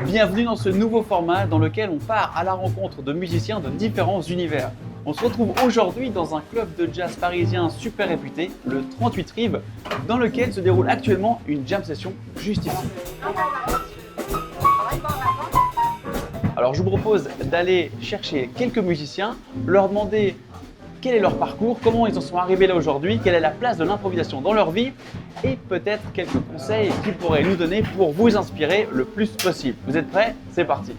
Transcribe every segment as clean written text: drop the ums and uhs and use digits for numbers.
Bienvenue dans ce nouveau format dans lequel on part à la rencontre de musiciens de différents univers. On se retrouve aujourd'hui dans un club de jazz parisien super réputé, le 38 Rives, dans lequel se déroule actuellement une jam session juste ici. Alors je vous propose d'aller chercher quelques musiciens, leur demander quel est leur parcours, comment ils en sont arrivés là aujourd'hui, quelle est la place de l'improvisation dans leur vie et peut-être quelques conseils qu'ils pourraient nous donner pour vous inspirer le plus possible. Vous êtes prêts? C'est parti!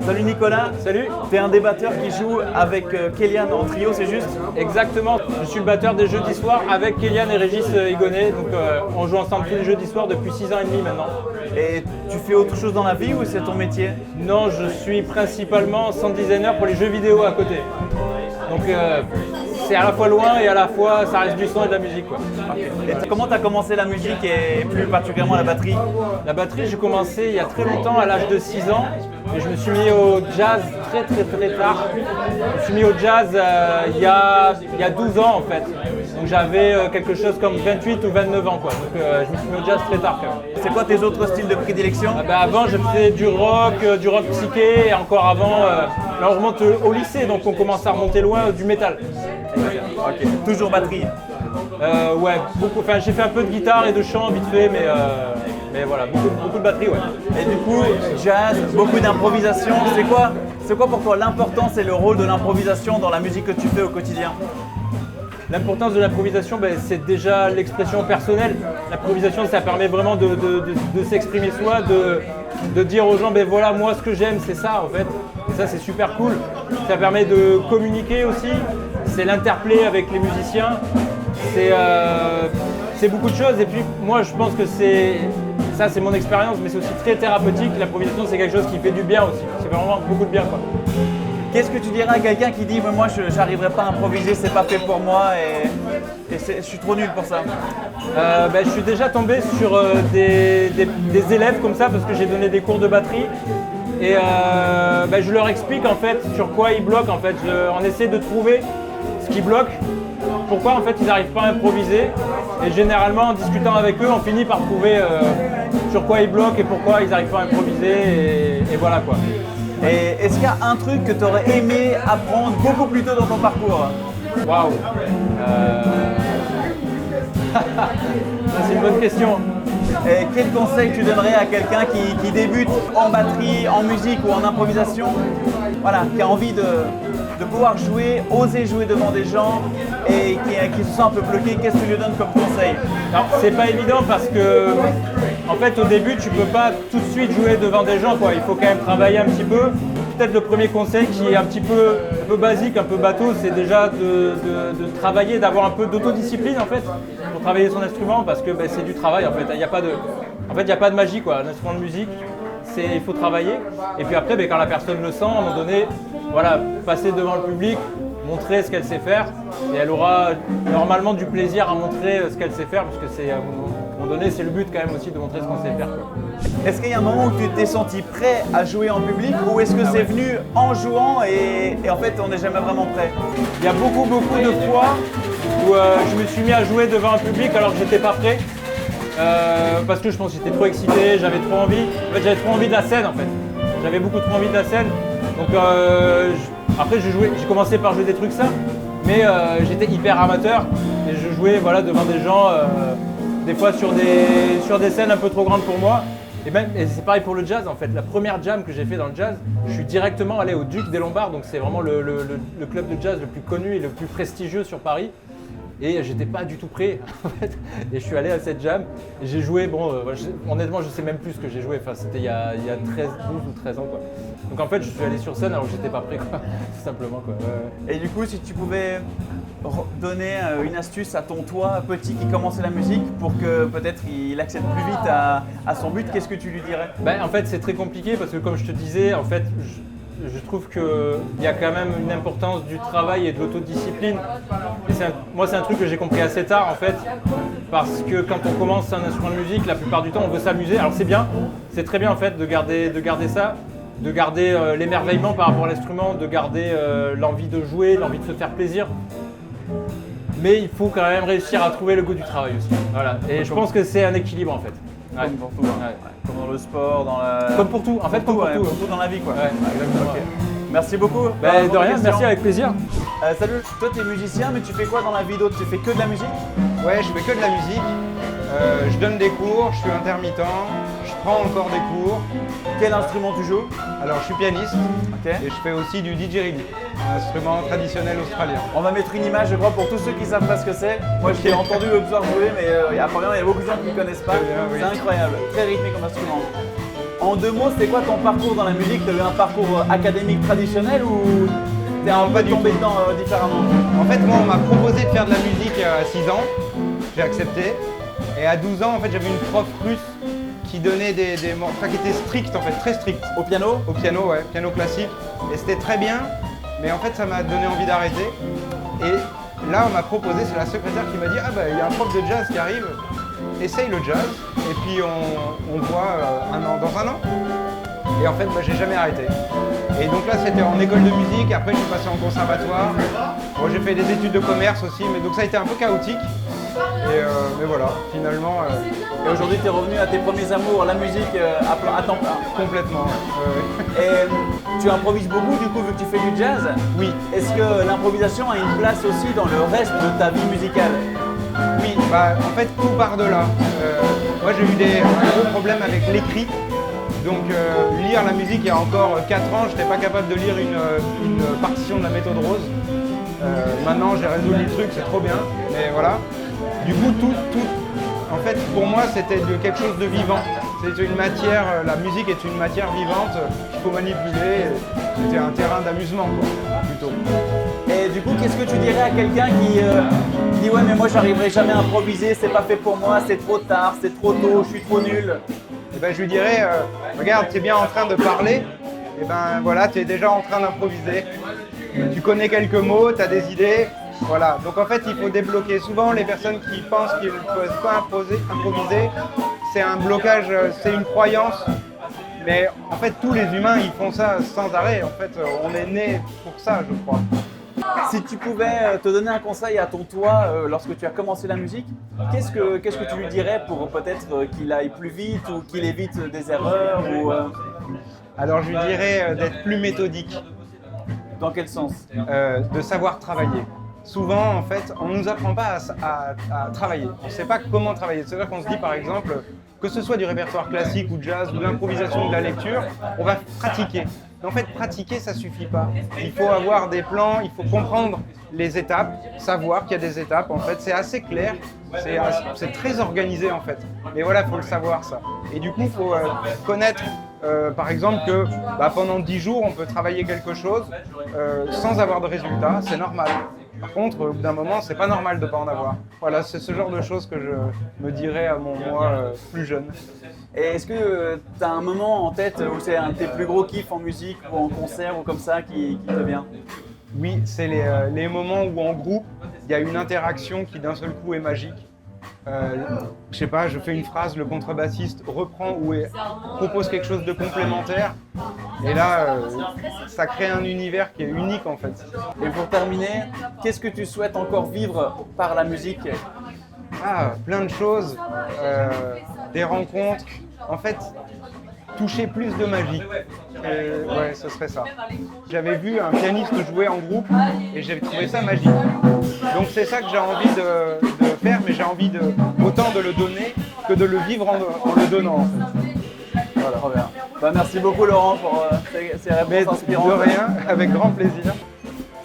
Salut Nicolas. Salut. Tu es un des batteurs qui joue avec Kélian en trio, c'est juste? Exactement, je suis le batteur des jeudis soirs avec Kélian et Régis Higonnet. Donc on joue ensemble tous les jeudis soirs depuis 6 ans et demi maintenant. Et tu fais autre chose dans la vie ou c'est ton métier? Non, je suis principalement sound designer pour les jeux vidéo à côté. Donc c'est à la fois loin et à la fois ça reste du son et de la musique, quoi. Okay. Et comment tu as commencé la musique et plus particulièrement la batterie? La batterie, j'ai commencé il y a très longtemps, à l'âge de 6 ans. Et je me suis mis au jazz très tard. Je me suis mis au jazz il y a 12 ans en fait. Donc j'avais quelque chose comme 28 ou 29 ans, quoi. Donc je me suis mis au jazz très tard quand même. C'est quoi tes autres styles de prédilection? Avant je faisais du rock psyché et encore avant, là on remonte au lycée donc on commence à remonter loin du métal. Okay. Toujours batterie? Ouais, beaucoup. Enfin j'ai fait un peu de guitare et de chant vite fait mais voilà, beaucoup de batterie, ouais. Et du coup, jazz, beaucoup d'improvisation, c'est quoi pour toi l'importance et le rôle de l'improvisation dans la musique que tu fais au quotidien? L'importance de l'improvisation, c'est déjà l'expression personnelle. L'improvisation, ça permet vraiment de s'exprimer soi, de dire aux gens, voilà, moi ce que j'aime, c'est ça en fait. Et ça, c'est super cool. Ça permet de communiquer aussi, c'est l'interplay avec les musiciens, c'est beaucoup de choses. Et puis moi, je pense que ça, c'est mon expérience, mais c'est aussi très thérapeutique. L'improvisation, c'est quelque chose qui fait du bien aussi. C'est vraiment beaucoup de bien, quoi. Qu'est-ce que tu dirais à quelqu'un qui dit moi je n'arriverai pas à improviser, c'est pas fait pour moi et je suis trop nul pour ça? Je suis déjà tombé sur des élèves comme ça parce que j'ai donné des cours de batterie et je leur explique en fait sur quoi ils bloquent en fait. On essaie de trouver ce qui bloque, pourquoi en fait ils n'arrivent pas à improviser et généralement en discutant avec eux on finit par trouver sur quoi ils bloquent et pourquoi ils n'arrivent pas à improviser et voilà quoi. Et est-ce qu'il y a un truc que tu aurais aimé apprendre beaucoup plus tôt dans ton parcours? Waouh. C'est une bonne question. Et quel conseil tu donnerais à quelqu'un qui débute en batterie, en musique ou en improvisation, voilà, qui a envie de pouvoir jouer, oser jouer devant des gens et qui se sent un peu bloqué? Qu'est-ce que tu lui donnes comme conseil? Alors c'est pas évident parce que en fait au début tu peux pas tout de suite jouer devant des gens, quoi. Il faut quand même travailler un petit peu. Peut-être le premier conseil qui est un peu basique, un peu bateau, c'est déjà de travailler, d'avoir un peu d'autodiscipline en fait pour travailler son instrument parce que c'est du travail en fait. Il n'y a pas de magie, quoi. Un instrument de musique, il faut travailler. Et puis après, quand la personne le sent, à un moment donné, voilà, passer devant le public, montrer ce qu'elle sait faire et elle aura normalement du plaisir à montrer ce qu'elle sait faire parce que à un moment donné, c'est le but quand même aussi de montrer ce qu'on sait faire, quoi. Est-ce qu'il y a un moment où tu t'es senti prêt à jouer en public ou est-ce que c'est venu en jouant et en fait on n'est jamais vraiment prêt? Il y a beaucoup de fois où je me suis mis à jouer devant un public alors que j'étais pas prêt parce que je pense que j'étais trop excité, j'avais trop envie. En fait, j'avais trop envie de la scène en fait. J'avais beaucoup trop envie de la scène. Donc après j'ai commencé par jouer des trucs simples, mais j'étais hyper amateur et je jouais devant des gens, des fois sur des scènes un peu trop grandes pour moi. Et c'est pareil pour le jazz en fait. La première jam que j'ai fait dans le jazz, je suis directement allé au Duc des Lombards, donc c'est vraiment le club de jazz le plus connu et le plus prestigieux sur Paris. Et j'étais pas du tout prêt en fait. Et je suis allé à cette jam et j'ai joué, honnêtement je sais même plus ce que j'ai joué, enfin c'était il y a 12 ou 13 ans, quoi. Donc en fait je suis allé sur scène alors que j'étais pas prêt, quoi, tout simplement, quoi. Et du coup si tu pouvais donner une astuce à ton toi petit qui commençait la musique pour que peut-être il accède plus vite à son but, qu'est-ce que tu lui dirais? En fait c'est très compliqué parce que comme je te disais, en fait je trouve qu'il y a quand même une importance du travail et de l'autodiscipline. Et moi, c'est un truc que j'ai compris assez tard en fait, parce que quand on commence un instrument de musique, la plupart du temps, on veut s'amuser. Alors c'est bien, c'est très bien en fait de garder ça, de garder l'émerveillement par rapport à l'instrument, de garder l'envie de jouer, l'envie de se faire plaisir. Mais il faut quand même réussir à trouver le goût du travail aussi. Voilà. Et je pense que c'est un équilibre en fait. Ouais. Comme pour tout, hein. Ouais. Ouais. Comme dans le sport, dans la... Comme pour tout, en fait, comme pour ouais, tout. pour tout dans la vie, quoi. Ouais, exactement. Ok. Merci beaucoup. Ben, de Bonne rien, question. merci, avec plaisir. Salut, toi tu es musicien, mais tu fais quoi dans la vie d'autre? Tu fais que de la musique? Ouais, je fais que de la musique. Je donne des cours, je suis intermittent, je prends encore des cours. Quel instrument tu joues? Alors, je suis pianiste Ok. et je fais aussi du didgeridoo, un instrument traditionnel australien. On va mettre une image, je crois, pour tous ceux qui savent pas ce que c'est. Moi, je l'ai entendu l'autre soir jouer, mais apparemment, il y a beaucoup de gens qui ne connaissent pas. Très bien, oui. C'est incroyable, très rythmé comme instrument. En deux mots, c'est quoi ton parcours dans la musique? Tu as eu un parcours académique traditionnel ou t'es un peu pas du tombé tout. dedans différemment? En fait, moi, on m'a proposé de faire de la musique à 6 ans. J'ai accepté. Et à 12 ans, en fait, j'avais une prof russe qui donnait des morceaux qui étaient stricts, en fait, très stricts. Au piano? Au piano, ouais, piano classique. Et c'était très bien, mais en fait, ça m'a donné envie d'arrêter. Et là, on m'a proposé, c'est la secrétaire qui m'a dit: ah bah, il y a un prof de jazz qui arrive, essaye le jazz, et puis on voit dans un an. Et en fait, bah, j'ai jamais arrêté. Et donc là, c'était en école de musique, après je suis passé en conservatoire. Bon, j'ai fait des études de commerce aussi, mais donc ça a été un peu chaotique. Mais voilà, finalement, Et aujourd'hui, tu es revenu à tes premiers amours, la musique à temps plein. complètement. Et tu improvises beaucoup, du coup, vu que tu fais du jazz. Oui, Est-ce que l'improvisation a une place aussi dans le reste de ta vie musicale? oui, bah, en fait, tout part de là. Moi, j'ai eu des gros problèmes avec l'écrit. Donc, lire la musique il y a encore 4 ans, je n'étais pas capable de lire une partition de la méthode Rose. Maintenant, j'ai résolu le truc, c'est trop bien. Mais voilà. Du coup, en fait, pour moi, c'était quelque chose de vivant. C'est une matière, la musique est une matière vivante qu'il faut manipuler. C'était un terrain d'amusement, quoi, plutôt. Et du coup, qu'est-ce que tu dirais à quelqu'un qui dit ouais, mais moi, j'arriverai jamais à improviser, c'est pas fait pour moi, c'est trop tard, c'est trop tôt, je suis trop nul? Et ben, je lui dirais, regarde, tu es bien en train de parler, et ben voilà, tu es déjà en train d'improviser. Tu connais quelques mots, tu as des idées, voilà. Donc en fait, il faut débloquer. Souvent, les personnes qui pensent qu'ils ne peuvent pas improviser, c'est un blocage, c'est une croyance. Mais en fait, tous les humains, ils font ça sans arrêt. En fait, on est né pour ça, je crois. Si tu pouvais te donner un conseil à ton toi lorsque tu as commencé la musique, qu'est-ce que tu lui dirais pour peut-être qu'il aille plus vite ou qu'il évite des erreurs ou, Alors je lui dirais d'être plus méthodique, dans quel sens? de savoir travailler. Souvent, en fait, on ne nous apprend pas à travailler. On ne sait pas comment travailler. C'est-à-dire qu'on se dit, par exemple, que ce soit du répertoire classique ou jazz ou de l'improvisation ou de la lecture, on va pratiquer. Mais en fait, pratiquer, ça ne suffit pas. Il faut avoir des plans, il faut comprendre les étapes, savoir qu'il y a des étapes. En fait, c'est assez clair, c'est très organisé, en fait. Mais voilà, il faut le savoir, ça. Et du coup, il faut connaître, par exemple, que pendant 10 jours, on peut travailler quelque chose sans avoir de résultat. C'est normal. Par contre, au bout d'un moment, c'est pas normal de ne pas en avoir. Voilà, c'est ce genre de choses que je me dirais à mon moi plus jeune. Et est-ce que tu as un moment en tête où c'est un de tes plus gros kiffs en musique ou en concert ou comme ça qui te vient? Oui, c'est les moments où en groupe, il y a une interaction qui d'un seul coup est magique. Je sais pas, je fais une phrase, le contrebassiste reprend ou propose quelque chose de complémentaire. Et là, ça crée un univers qui est unique en fait. Et pour terminer, qu'est-ce que tu souhaites encore vivre par la musique? Ah, plein de choses, des rencontres. En fait, toucher plus de magie. Ouais, ce serait ça. J'avais vu un pianiste jouer en groupe et j'ai trouvé ça magique. Donc c'est ça que j'ai envie de faire, mais j'ai envie autant de le donner que de le vivre en le donnant en fait. Voilà, trop bien. Merci beaucoup Laurent pour ces réponses inspirantes. De rien, avec grand plaisir.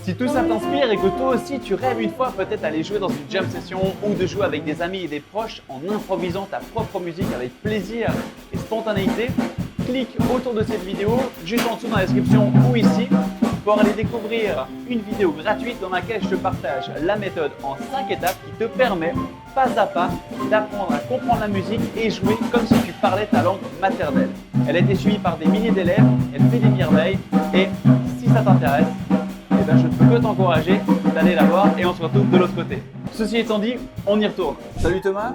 Si tout ça t'inspire et que toi aussi tu rêves une fois peut-être aller jouer dans une jam session ou de jouer avec des amis et des proches en improvisant ta propre musique avec plaisir et spontanéité, clique autour de cette vidéo, juste en dessous dans la description ou ici, pour aller découvrir une vidéo gratuite dans laquelle je te partage la méthode en 5 étapes qui te permet, pas à pas, d'apprendre à comprendre la musique et jouer comme si tu parlais ta langue maternelle. Elle a été suivie par des milliers d'élèves, elle fait des merveilles et si ça t'intéresse, eh ben, je ne peux que t'encourager d'aller la voir et on se retrouve de l'autre côté. Ceci étant dit, on y retourne. Salut Thomas,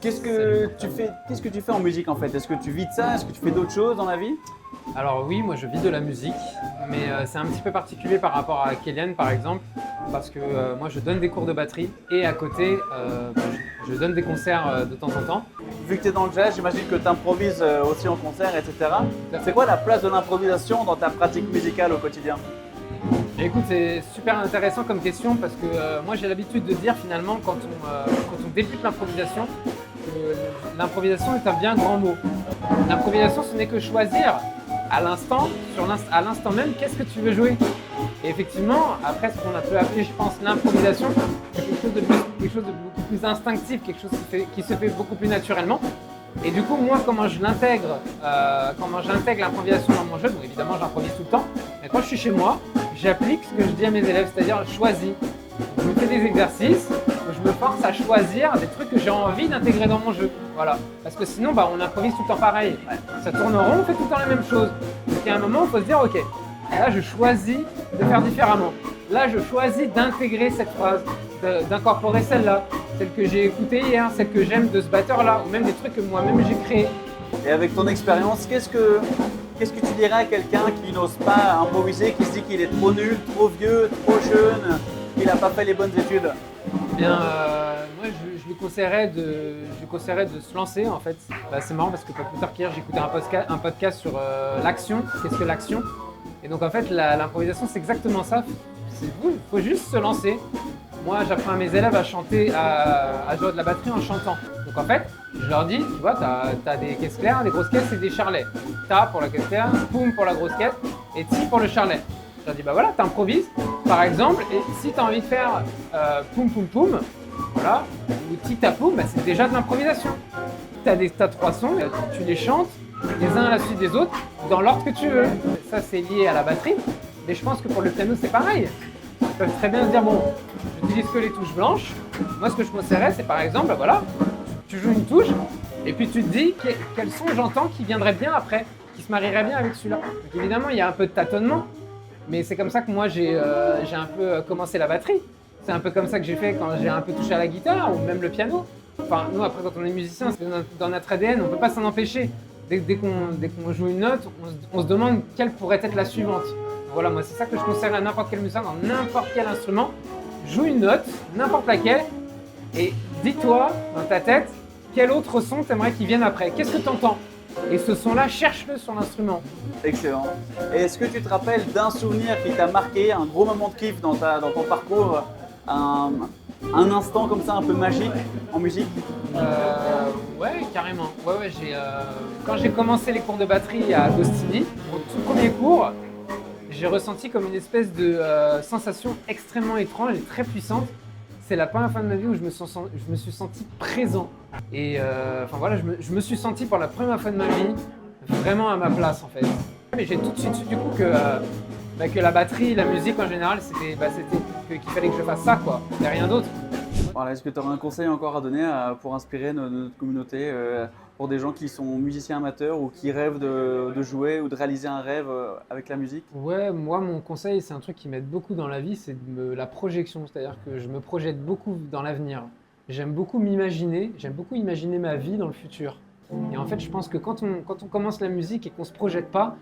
qu'est-ce que tu fais en musique en fait? Est-ce que tu vis de ça? Est-ce que tu fais d'autres choses dans la vie? Alors oui, moi je vis de la musique, mais c'est un petit peu particulier par rapport à Kélian par exemple, parce que moi je donne des cours de batterie et à côté je donne des concerts de temps en temps. Vu que tu es dans le jazz, j'imagine que tu improvises aussi en concert, etc. C'est quoi la place de l'improvisation dans ta pratique musicale au quotidien? Et écoute, c'est super intéressant comme question parce que moi j'ai l'habitude de dire finalement quand on débute l'improvisation, que l'improvisation est un bien grand mot. L'improvisation ce n'est que choisir à l'instant, à l'instant même, qu'est-ce que tu veux jouer. Et effectivement, après ce qu'on a peut appeler, je pense, l'improvisation, c'est quelque chose de beaucoup plus instinctif, quelque chose qui se fait beaucoup plus naturellement. Et du coup, moi, comment j'intègre l'improvisation dans mon jeu, donc évidemment, j'improvise tout le temps, mais quand je suis chez moi, j'applique ce que je dis à mes élèves, c'est-à-dire choisis. Je me fais des exercices, je me force à choisir des trucs que j'ai envie d'intégrer dans mon jeu. Voilà. Parce que sinon, on improvise tout le temps pareil. Ça tourne en rond, on fait tout le temps la même chose. Donc il y a un moment où il faut se dire, ok, là je choisis de faire différemment. Là je choisis d'intégrer cette phrase, d'incorporer celle-là, celle que j'ai écoutée hier, celle que j'aime de ce batteur-là, ou même des trucs que moi-même j'ai créés. Et avec ton expérience, qu'est-ce que tu dirais à quelqu'un qui n'ose pas improviser, qui se dit qu'il est trop nul, trop vieux, trop jeune, qu'il n'a pas fait les bonnes études? Bien, moi je lui conseillerais de se lancer en fait. C'est marrant parce que pas plus tard qu'hier j'écoutais un podcast sur l'action, qu'est-ce que l'action? Et donc en fait l'improvisation c'est exactement ça, il faut juste se lancer. Moi j'apprends à mes élèves à chanter, à jouer de la batterie en chantant. Donc en fait je leur dis, tu vois, t'as des caisses claires, des grosses caisses et des charlets. Ta pour la caisse claire, poum pour la grosse caisse et ti pour le charlet. Je leur dis, bah voilà, t'improvises par exemple, et si tu as envie de faire poum poum poum, voilà, ou tita poum, c'est déjà de l'improvisation. T'as 3 sons, tu les chantes les uns à la suite des autres dans l'ordre que tu veux. Ça c'est lié à la batterie, mais je pense que pour le piano c'est pareil. Ils peuvent très bien se dire, bon, j'utilise que les touches blanches. Moi ce que je conseillerais c'est par exemple, voilà, tu joues une touche et puis tu te dis quel son j'entends qui viendrait bien après, qui se marierait bien avec celui-là. Donc évidemment il y a un peu de tâtonnement. Mais c'est comme ça que moi j'ai un peu commencé la batterie. C'est un peu comme ça que j'ai fait quand j'ai un peu touché à la guitare ou même le piano. Enfin, nous après quand on est musicien, c'est dans notre ADN, on ne peut pas s'en empêcher. Dès qu'on joue une note, on se demande quelle pourrait être la suivante. Voilà, moi c'est ça que je conseillerais à n'importe quel musicien, dans n'importe quel instrument. Joue une note, n'importe laquelle, et dis-toi dans ta tête quel autre son t'aimerais qu'il vienne après. Qu'est-ce que tu entends? Et ce son-là, cherche-le sur l'instrument. Excellent. Et est-ce que tu te rappelles d'un souvenir qui t'a marqué, un gros moment de kiff dans ton parcours, un instant comme ça un peu magique en musique? Ouais, carrément. Ouais, quand j'ai commencé les cours de batterie à Agostini, mon tout premier cours, j'ai ressenti comme une espèce de sensation extrêmement étrange et très puissante. C'est la première fois de ma vie où je me suis senti présent. Et enfin voilà, je me suis senti pour la première fois de ma vie vraiment à ma place en fait. Mais j'ai tout de suite su du coup que la batterie, la musique en général, qu'il fallait que je fasse ça quoi, et rien d'autre. Voilà, est-ce que tu aurais un conseil encore à donner pour inspirer notre communauté, pour des gens qui sont musiciens amateurs ou qui rêvent de jouer ou de réaliser un rêve avec la musique? Ouais, moi mon conseil, c'est un truc qui m'aide beaucoup dans la vie, c'est la projection, c'est-à-dire que je me projette beaucoup dans l'avenir. J'aime beaucoup m'imaginer, j'aime beaucoup imaginer ma vie dans le futur. Et en fait, je pense que quand on commence la musique et qu'on se projette pas,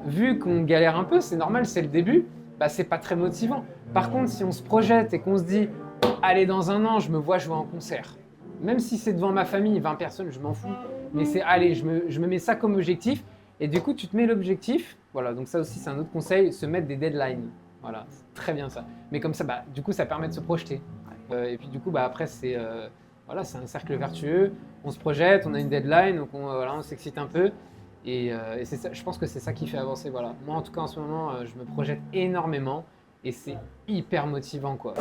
vu qu'on galère un peu, c'est normal, c'est le début, c'est pas très motivant. Par contre, si on se projette et qu'on se dit allez, dans un an, je me vois jouer en concert. Même si c'est devant ma famille, 20 personnes, je m'en fous. Mais c'est, allez, je me mets ça comme objectif. Et du coup, tu te mets l'objectif. Voilà, donc ça aussi, c'est un autre conseil, se mettre des deadlines. Voilà, c'est très bien ça. Mais comme ça, du coup, ça permet de se projeter. Et puis du coup, après, c'est un cercle vertueux. On se projette, on a une deadline, donc on s'excite un peu. Et c'est ça, je pense que c'est ça qui fait avancer. Voilà. Moi, en tout cas, en ce moment, je me projette énormément. Et c'est hyper motivant, quoi.